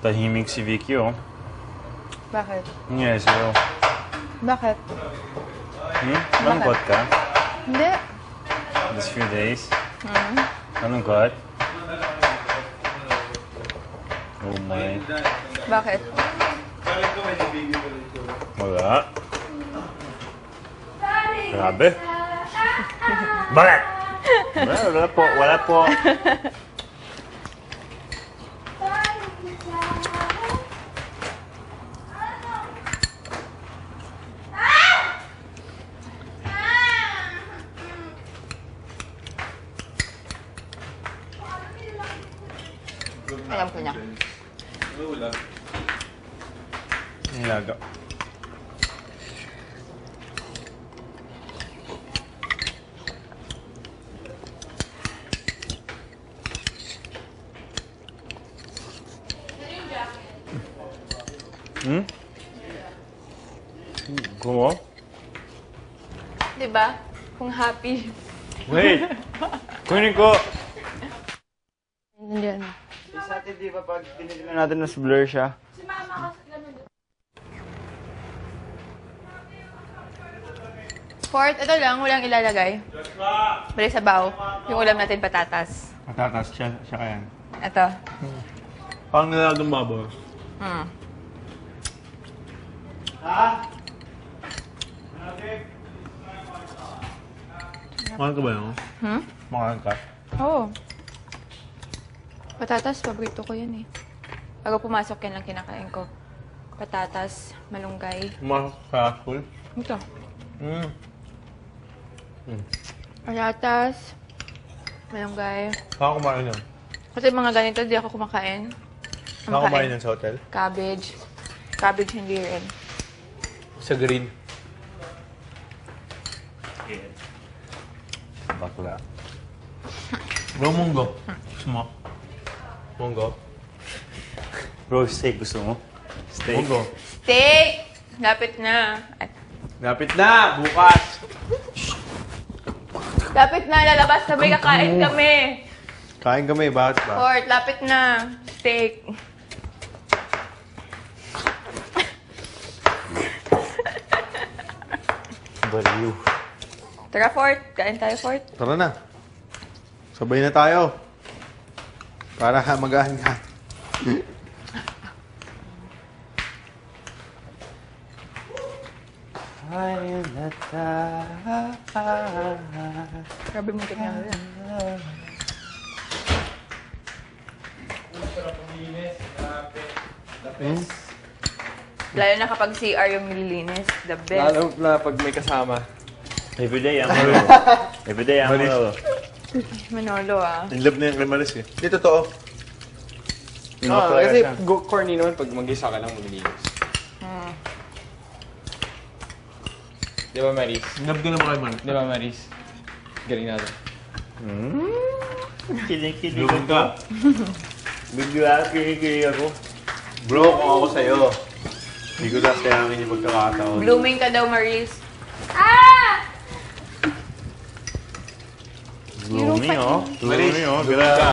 Tahimik si Vicky, oh. Bakit? Nangyari sa'yo. Bakit? Malungkot ka? Hindi. This few days? Malungkot? Oh my. Bakit? Wala. Grabe. Bakit? Wala po, wala po. Alam ko na. Nilaga. Gumo? Diba? Kung happy. Wait! Kunin ko! Nandiyan. Sa atin, di ba pag tinignan natin mas blur siya? Si mama kasi naman. Fort, ito lang, walang ilalagay. Balik sa baw. Yung ulam natin, patatas. Patatas, siya kaya. Ito. Parang nilagang baboy. Mahal ka ba yun? Mahal ka? Oo. Patatas, paborito ko yan eh. Bago pumasok yan lang kinakain ko. Patatas, malunggay. Mahal ka, full? Ito. Patatas, malunggay. Saan kumain yan? Kasi mga ganito, di ako kumakain. Saan kumain yan sa hotel? Cabbage. Cabbage hindi rin. Sa green. Bakla. Bro, munggo. Gusto mo? Munggo? Bro, steak gusto mo? Steak? Munggo. Steak! Lapit na. Ay. Lapit na! Bukas! Lapit na, lalabas kami, kakain kami. Kain kami, bakit ba? Fort, lapit na. Steak. Baliw. Tara, Fort. Kain tayo, Fort. Tara na. Sabay na tayo. Para magahan ka. Grabe mo tignan mo yan. Lalo na kapag CR yung nililinis. The best. Lalo na pag may kasama. Everyday ang Manolo. Everyday ang Manolo. Manolo ah. In love na yung kay Maris eh. Di totoo. Kasi corny naman pag mag-isa ka lang maglinis. Di ba, Maris? In love ka naman kay Maris. Di ba, Maris? Galing natin. Kilig-kilig ako. Bigla, kilig-kilig ako. Bro, kung ako sa'yo, hindi ko sasayangin yung pagkakataon. Blooming ka daw, Maris. Blooming, oh. Blooming, oh.